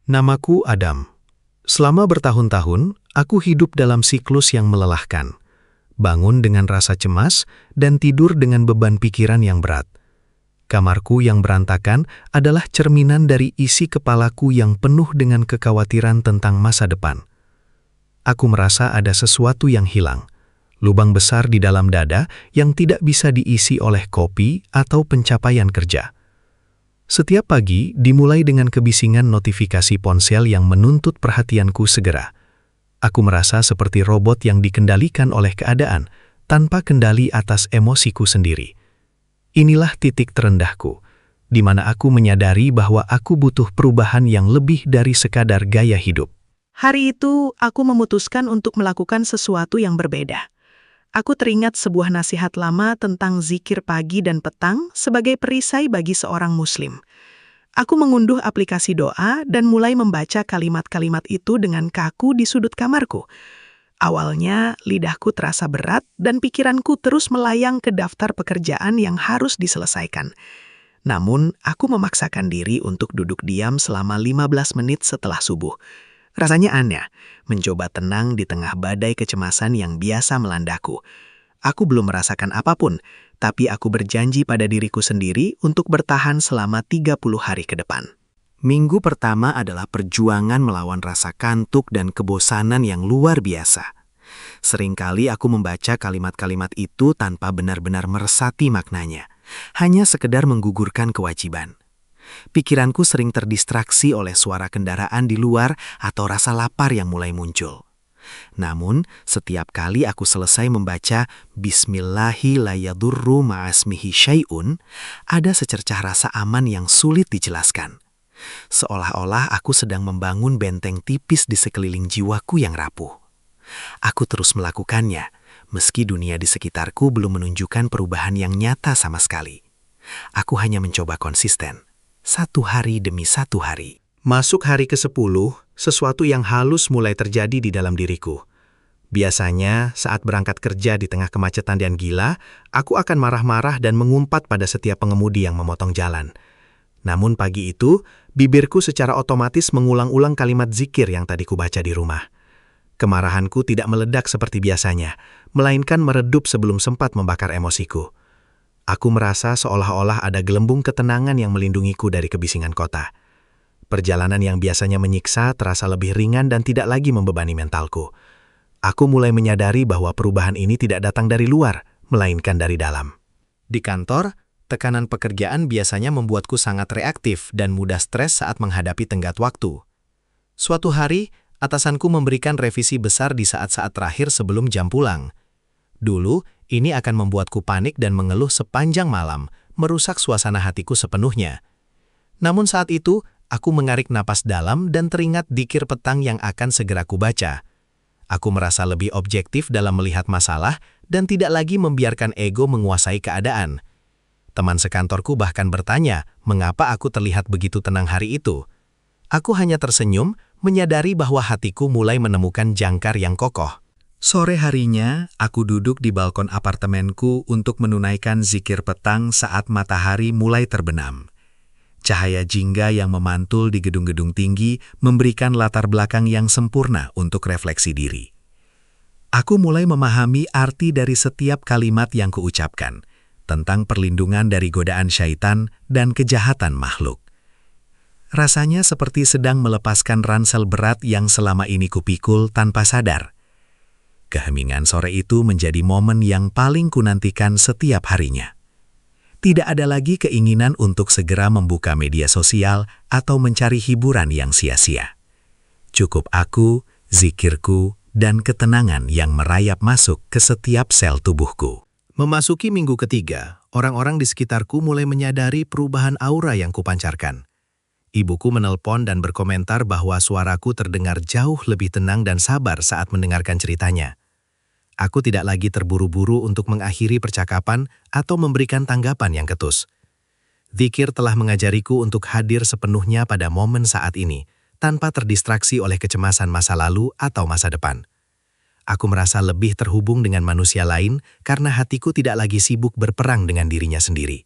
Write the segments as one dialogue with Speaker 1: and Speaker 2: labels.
Speaker 1: Namaku Adam. Selama bertahun-tahun, aku hidup dalam siklus yang melelahkan. Bangun dengan rasa cemas dan tidur dengan beban pikiran yang berat. Kamarku yang berantakan adalah cerminan dari isi kepalaku yang penuh dengan kekhawatiran tentang masa depan. Aku merasa ada sesuatu yang hilang, lubang besar di dalam dada yang tidak bisa diisi oleh kopi atau pencapaian kerja. Setiap pagi dimulai dengan kebisingan notifikasi ponsel yang menuntut perhatianku segera. Aku merasa seperti robot yang dikendalikan oleh keadaan, tanpa kendali atas emosiku sendiri. Inilah titik terendahku, di mana aku menyadari bahwa aku butuh perubahan yang lebih dari sekadar gaya hidup.
Speaker 2: Hari itu, aku memutuskan untuk melakukan sesuatu yang berbeda. Aku teringat sebuah nasihat lama tentang zikir pagi dan petang sebagai perisai bagi seorang muslim. Aku mengunduh aplikasi doa dan mulai membaca kalimat-kalimat itu dengan kaku di sudut kamarku. Awalnya, lidahku terasa berat dan pikiranku terus melayang ke daftar pekerjaan yang harus diselesaikan. Namun, aku memaksakan diri untuk duduk diam selama 15 menit setelah subuh. Rasanya aneh, mencoba tenang di tengah badai kecemasan yang biasa melandaku. Aku belum merasakan apapun, tapi aku berjanji pada diriku sendiri untuk bertahan selama 30 hari ke depan. Minggu pertama adalah perjuangan melawan rasa kantuk dan kebosanan yang luar biasa. Seringkali aku membaca kalimat-kalimat itu tanpa benar-benar meresapi maknanya, hanya sekedar menggugurkan kewajiban. Pikiranku sering terdistraksi oleh suara kendaraan di luar atau rasa lapar yang mulai muncul. Namun, setiap kali aku selesai membaca Bismillahi la yadurru ma'asmihi syai'un, ada secercah rasa aman yang sulit dijelaskan. Seolah-olah aku sedang membangun benteng tipis di sekeliling jiwaku yang rapuh. Aku terus melakukannya, meski dunia di sekitarku belum menunjukkan perubahan yang nyata sama sekali. Aku hanya mencoba konsisten. Satu hari demi satu hari. Masuk hari ke-10, sesuatu yang halus mulai terjadi di dalam diriku. Biasanya, saat berangkat kerja di tengah kemacetan dan gila, aku akan marah-marah dan mengumpat pada setiap pengemudi yang memotong jalan. Namun pagi itu, bibirku secara otomatis mengulang-ulang kalimat zikir yang tadi kubaca di rumah. Kemarahanku tidak meledak seperti biasanya, melainkan meredup sebelum sempat membakar emosiku. Aku merasa seolah-olah ada gelembung ketenangan yang melindungiku dari kebisingan kota. Perjalanan yang biasanya menyiksa terasa lebih ringan dan tidak lagi membebani mentalku. Aku mulai menyadari bahwa perubahan ini tidak datang dari luar, melainkan dari dalam. Di kantor, tekanan pekerjaan biasanya membuatku sangat reaktif dan mudah stres saat menghadapi tenggat waktu. Suatu hari, atasanku memberikan revisi besar di saat-saat terakhir sebelum jam pulang. Dulu, ini akan membuatku panik dan mengeluh sepanjang malam, merusak suasana hatiku sepenuhnya. Namun saat itu, aku mengarik napas dalam dan teringat dzikir petang yang akan segera kubaca. Aku merasa lebih objektif dalam melihat masalah dan tidak lagi membiarkan ego menguasai keadaan. Teman sekantorku bahkan bertanya, mengapa aku terlihat begitu tenang hari itu. Aku hanya tersenyum, menyadari bahwa hatiku mulai menemukan jangkar yang kokoh. Sore harinya, aku duduk di balkon apartemenku untuk menunaikan zikir petang saat matahari mulai terbenam. Cahaya jingga yang memantul di gedung-gedung tinggi memberikan latar belakang yang sempurna untuk refleksi diri. Aku mulai memahami arti dari setiap kalimat yang kuucapkan, tentang perlindungan dari godaan syaitan dan kejahatan makhluk. Rasanya seperti sedang melepaskan ransel berat yang selama ini kupikul tanpa sadar. Keheningan sore itu menjadi momen yang paling kunantikan setiap harinya. Tidak ada lagi keinginan untuk segera membuka media sosial atau mencari hiburan yang sia-sia. Cukup aku, zikirku, dan ketenangan yang merayap masuk ke setiap sel tubuhku. Memasuki minggu ketiga, orang-orang di sekitarku mulai menyadari perubahan aura yang kupancarkan. Ibuku menelpon dan berkomentar bahwa suaraku terdengar jauh lebih tenang dan sabar saat mendengarkan ceritanya. Aku tidak lagi terburu-buru untuk mengakhiri percakapan atau memberikan tanggapan yang ketus. Dzikir telah mengajariku untuk hadir sepenuhnya pada momen saat ini, tanpa terdistraksi oleh kecemasan masa lalu atau masa depan. Aku merasa lebih terhubung dengan manusia lain karena hatiku tidak lagi sibuk berperang dengan dirinya sendiri.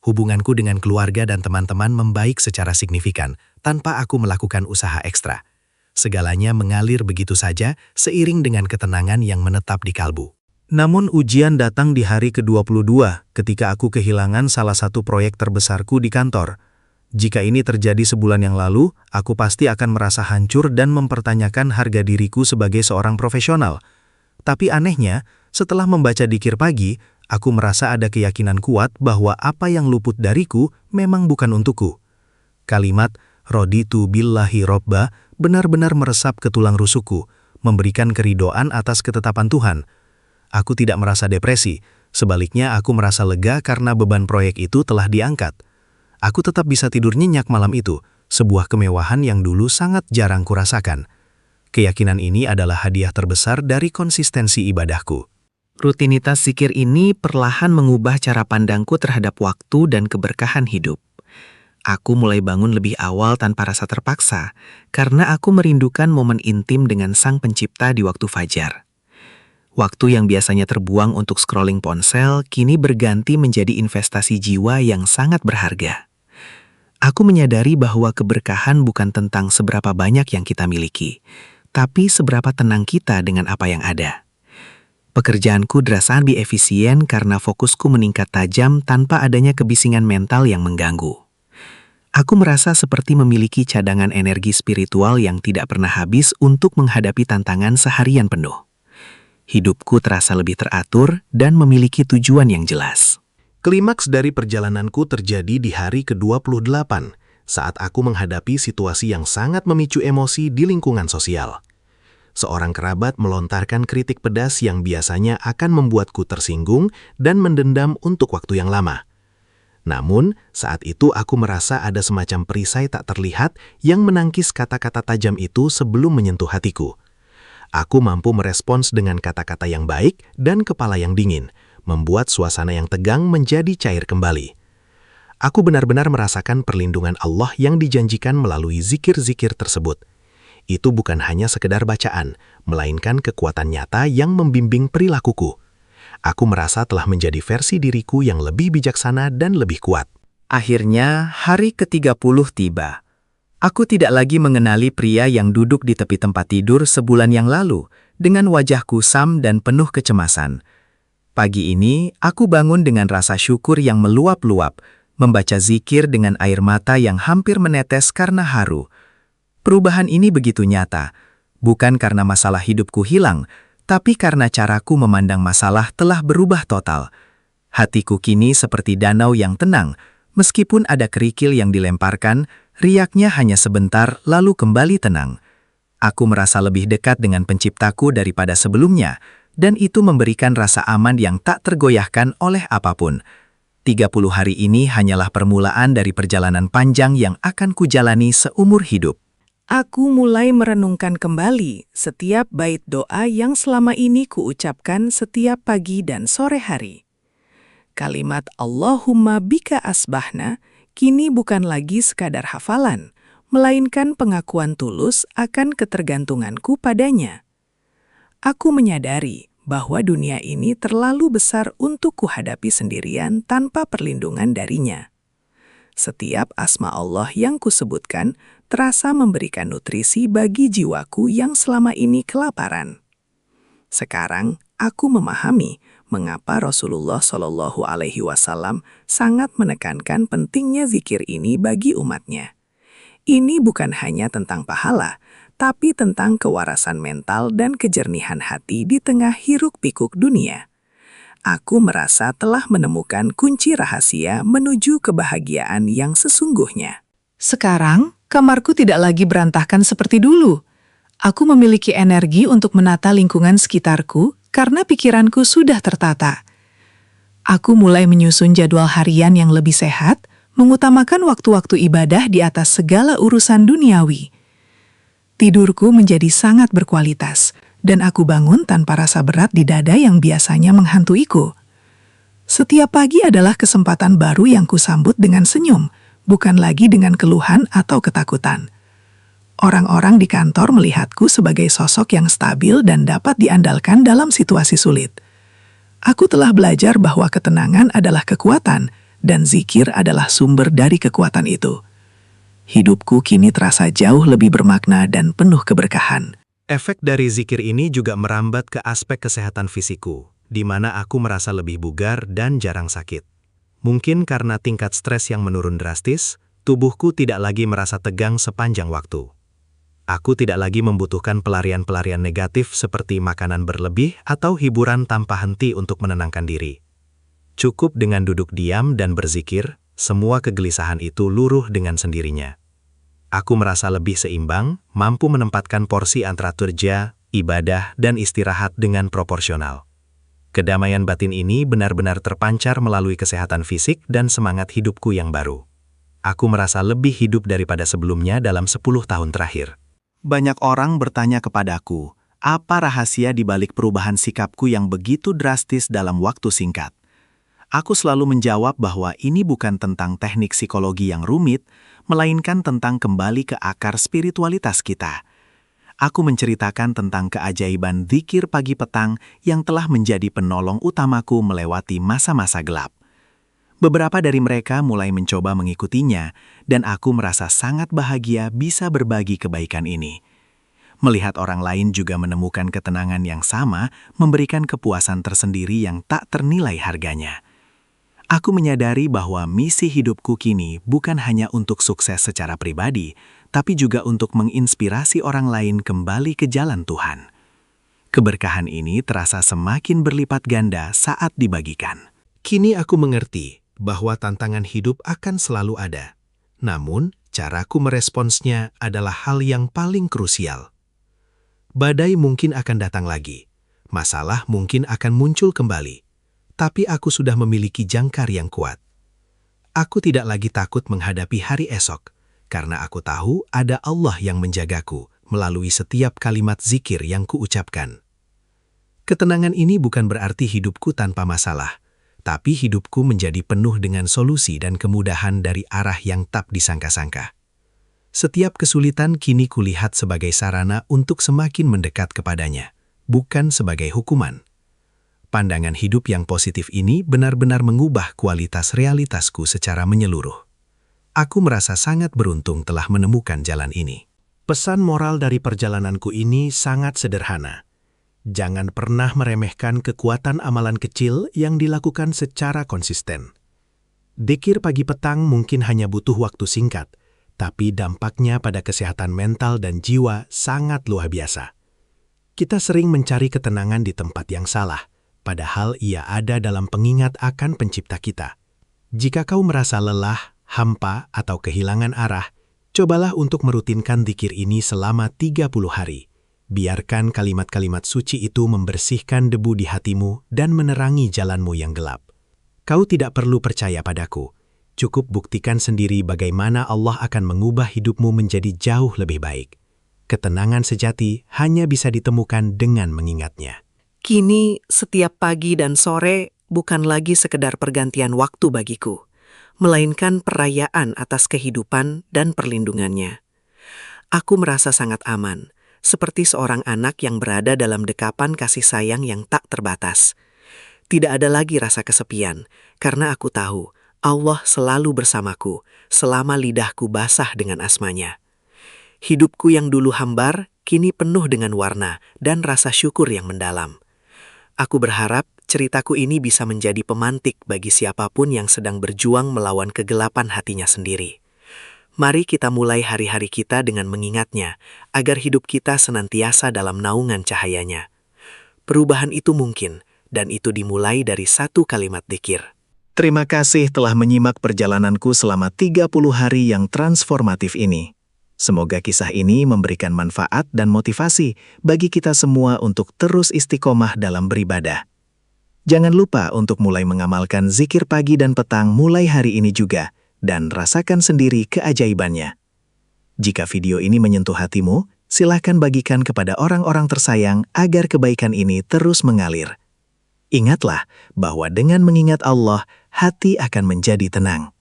Speaker 1: Hubunganku dengan keluarga dan teman-teman membaik secara signifikan tanpa aku melakukan usaha ekstra. Segalanya mengalir begitu saja seiring dengan ketenangan yang menetap di kalbu. Namun ujian datang di hari ke-22 ketika aku kehilangan salah satu proyek terbesarku di kantor. Jika ini terjadi sebulan yang lalu, aku pasti akan merasa hancur dan mempertanyakan harga diriku sebagai seorang profesional. Tapi anehnya, setelah membaca Dzikir pagi, aku merasa ada keyakinan kuat bahwa apa yang luput dariku memang bukan untukku. Kalimat "Raditu billahi robba" benar-benar meresap ke tulang rusukku, memberikan keridoan atas ketetapan Tuhan. Aku tidak merasa depresi, sebaliknya aku merasa lega karena beban proyek itu telah diangkat. Aku tetap bisa tidur nyenyak malam itu, sebuah kemewahan yang dulu sangat jarang kurasakan. Keyakinan ini adalah hadiah terbesar dari konsistensi ibadahku. Rutinitas zikir ini perlahan mengubah cara pandangku terhadap waktu dan keberkahan hidup. Aku mulai bangun lebih awal tanpa rasa terpaksa, karena aku merindukan momen intim dengan Sang Pencipta di waktu fajar. Waktu yang biasanya terbuang untuk scrolling ponsel, kini berganti menjadi investasi jiwa yang sangat berharga. Aku menyadari bahwa keberkahan bukan tentang seberapa banyak yang kita miliki, tapi seberapa tenang kita dengan apa yang ada. Pekerjaanku terasa lebih efisien karena fokusku meningkat tajam tanpa adanya kebisingan mental yang mengganggu. Aku merasa seperti memiliki cadangan energi spiritual yang tidak pernah habis untuk menghadapi tantangan seharian penuh. Hidupku terasa lebih teratur dan memiliki tujuan yang jelas. Klimaks dari perjalananku terjadi di hari ke-28, saat aku menghadapi situasi yang sangat memicu emosi di lingkungan sosial. Seorang kerabat melontarkan kritik pedas yang biasanya akan membuatku tersinggung dan mendendam untuk waktu yang lama. Namun, saat itu aku merasa ada semacam perisai tak terlihat yang menangkis kata-kata tajam itu sebelum menyentuh hatiku. Aku mampu merespons dengan kata-kata yang baik dan kepala yang dingin, membuat suasana yang tegang menjadi cair kembali. Aku benar-benar merasakan perlindungan Allah yang dijanjikan melalui zikir-zikir tersebut. Itu bukan hanya sekedar bacaan, melainkan kekuatan nyata yang membimbing perilakuku. Aku merasa telah menjadi versi diriku yang lebih bijaksana dan lebih kuat. Akhirnya, hari ke-30 tiba. Aku tidak lagi mengenali pria yang duduk di tepi tempat tidur sebulan yang lalu, dengan wajah kusam dan penuh kecemasan. Pagi ini, aku bangun dengan rasa syukur yang meluap-luap, membaca zikir dengan air mata yang hampir menetes karena haru. Perubahan ini begitu nyata, bukan karena masalah hidupku hilang, tapi karena caraku memandang masalah telah berubah total. Hatiku kini seperti danau yang tenang, meskipun ada kerikil yang dilemparkan, riaknya hanya sebentar lalu kembali tenang. Aku merasa lebih dekat dengan Penciptaku daripada sebelumnya, dan itu memberikan rasa aman yang tak tergoyahkan oleh apapun. 30 hari ini hanyalah permulaan dari perjalanan panjang yang akan kujalani seumur hidup. Aku mulai merenungkan kembali setiap bait doa yang selama ini kuucapkan setiap pagi dan sore hari. Kalimat Allahumma bika asbahna kini bukan lagi sekadar hafalan, melainkan pengakuan tulus akan ketergantunganku padanya. Aku menyadari bahwa dunia ini terlalu besar untuk kuhadapi sendirian tanpa perlindungan darinya. Setiap asma Allah yang kusebutkan terasa memberikan nutrisi bagi jiwaku yang selama ini kelaparan. Sekarang, aku memahami mengapa Rasulullah Shallallahu Alaihi Wasallam sangat menekankan pentingnya zikir ini bagi umatnya. Ini bukan hanya tentang pahala, tapi tentang kewarasan mental dan kejernihan hati di tengah hiruk-pikuk dunia. Aku merasa telah menemukan kunci rahasia menuju kebahagiaan yang sesungguhnya. Sekarang, kamarku tidak lagi berantakan seperti dulu. Aku memiliki energi untuk menata lingkungan sekitarku karena pikiranku sudah tertata. Aku mulai menyusun jadwal harian yang lebih sehat, mengutamakan waktu-waktu ibadah di atas segala urusan duniawi. Tidurku menjadi sangat berkualitas, dan aku bangun tanpa rasa berat di dada yang biasanya menghantuiku. Setiap pagi adalah kesempatan baru yang kusambut dengan senyum, bukan lagi dengan keluhan atau ketakutan. Orang-orang di kantor melihatku sebagai sosok yang stabil dan dapat diandalkan dalam situasi sulit. Aku telah belajar bahwa ketenangan adalah kekuatan,
Speaker 3: dan zikir adalah sumber dari kekuatan itu. Hidupku kini terasa jauh lebih bermakna dan penuh keberkahan.
Speaker 1: Efek dari zikir ini juga merambat ke aspek kesehatan fisikku, di mana aku merasa lebih bugar dan jarang sakit. Mungkin karena tingkat stres yang menurun drastis, tubuhku tidak lagi merasa tegang sepanjang waktu. Aku tidak lagi membutuhkan pelarian-pelarian negatif seperti makanan berlebih atau hiburan tanpa henti untuk menenangkan diri. Cukup dengan duduk diam dan berzikir, semua kegelisahan itu luruh dengan sendirinya. Aku merasa lebih seimbang, mampu menempatkan porsi antara kerja, ibadah, dan istirahat dengan proporsional. Kedamaian batin ini benar-benar terpancar melalui kesehatan fisik dan semangat hidupku yang baru. Aku merasa lebih hidup daripada sebelumnya dalam 10 tahun terakhir.
Speaker 4: Banyak orang bertanya kepadaku, apa rahasia di balik perubahan sikapku yang begitu drastis dalam waktu singkat? Aku selalu menjawab bahwa ini bukan tentang teknik psikologi yang rumit, melainkan tentang kembali ke akar spiritualitas kita. Aku menceritakan tentang keajaiban zikir pagi petang yang telah menjadi penolong utamaku melewati masa-masa gelap. Beberapa dari mereka mulai mencoba mengikutinya, dan aku merasa sangat bahagia bisa berbagi kebaikan ini. Melihat orang lain juga menemukan ketenangan yang sama, memberikan kepuasan tersendiri yang tak ternilai harganya. Aku menyadari bahwa misi hidupku kini bukan hanya untuk sukses secara pribadi, tapi juga untuk menginspirasi orang lain kembali ke jalan Tuhan. Keberkahan ini terasa semakin berlipat ganda saat dibagikan.
Speaker 1: Kini aku mengerti bahwa tantangan hidup akan selalu ada. Namun, caraku meresponsnya adalah hal yang paling krusial. Badai mungkin akan datang lagi. Masalah mungkin akan muncul kembali. Tapi aku sudah memiliki jangkar yang kuat. Aku tidak lagi takut menghadapi hari esok, karena aku tahu ada Allah yang menjagaku melalui setiap kalimat zikir yang kuucapkan. Ketenangan ini bukan berarti hidupku tanpa masalah, tapi hidupku menjadi penuh dengan solusi dan kemudahan dari arah yang tak disangka-sangka. Setiap kesulitan kini kulihat sebagai sarana untuk semakin mendekat kepadanya, bukan sebagai hukuman. Pandangan hidup yang positif ini benar-benar mengubah kualitas realitasku secara menyeluruh. Aku merasa sangat beruntung telah menemukan jalan ini. Pesan moral dari perjalananku ini sangat sederhana. Jangan pernah meremehkan kekuatan amalan kecil yang dilakukan secara konsisten. Dzikir pagi petang mungkin hanya butuh waktu singkat, tapi dampaknya pada kesehatan mental dan jiwa sangat luar biasa. Kita sering mencari ketenangan di tempat yang salah, padahal ia ada dalam pengingat akan pencipta kita. Jika kau merasa lelah, hampa, atau kehilangan arah, cobalah untuk merutinkan dzikir ini selama 30 hari. Biarkan kalimat-kalimat suci itu membersihkan debu di hatimu dan menerangi jalanmu yang gelap. Kau tidak perlu percaya padaku. Cukup buktikan sendiri bagaimana Allah akan mengubah hidupmu menjadi jauh lebih baik. Ketenangan sejati hanya bisa ditemukan dengan mengingatnya.
Speaker 2: Kini, setiap pagi dan sore bukan lagi sekedar pergantian waktu bagiku, melainkan perayaan atas kehidupan dan perlindungannya. Aku merasa sangat aman, seperti seorang anak yang berada dalam dekapan kasih sayang yang tak terbatas. Tidak ada lagi rasa kesepian, karena aku tahu Allah selalu bersamaku selama lidahku basah dengan asmanya. Hidupku yang dulu hambar, kini penuh dengan warna dan rasa syukur yang mendalam. Aku berharap ceritaku ini bisa menjadi pemantik bagi siapapun yang sedang berjuang melawan kegelapan hatinya sendiri. Mari kita mulai hari-hari kita dengan mengingatnya, agar hidup kita senantiasa dalam naungan cahayanya. Perubahan itu mungkin, dan itu dimulai dari satu kalimat dzikir.
Speaker 3: Terima kasih telah menyimak perjalananku selama 30 hari yang transformatif ini. Semoga kisah ini memberikan manfaat dan motivasi bagi kita semua untuk terus istiqomah dalam beribadah. Jangan lupa untuk mulai mengamalkan zikir pagi dan petang mulai hari ini juga, dan rasakan sendiri keajaibannya. Jika video ini menyentuh hatimu, silakan bagikan kepada orang-orang tersayang agar kebaikan ini terus mengalir. Ingatlah bahwa dengan mengingat Allah, hati akan menjadi tenang.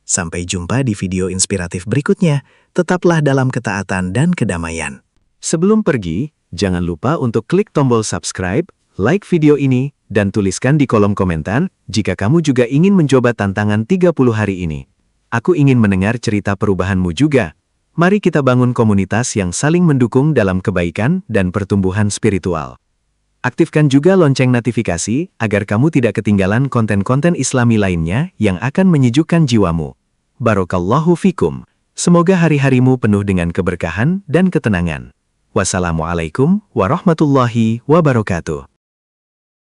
Speaker 3: Sampai jumpa di video inspiratif berikutnya, tetaplah dalam ketaatan dan kedamaian.
Speaker 4: Sebelum pergi, jangan lupa untuk klik tombol subscribe, like video ini,
Speaker 1: Dan tuliskan di kolom komentar jika kamu juga ingin mencoba tantangan 30 hari ini. Aku ingin mendengar cerita perubahanmu juga. Mari kita bangun komunitas yang saling mendukung dalam kebaikan dan pertumbuhan spiritual. Aktifkan juga lonceng notifikasi agar kamu tidak ketinggalan konten-konten Islami lainnya yang akan menyejukkan jiwamu. Barakallahu fikum. Semoga hari-harimu penuh dengan keberkahan dan ketenangan. Wassalamualaikum warahmatullahi wabarakatuh.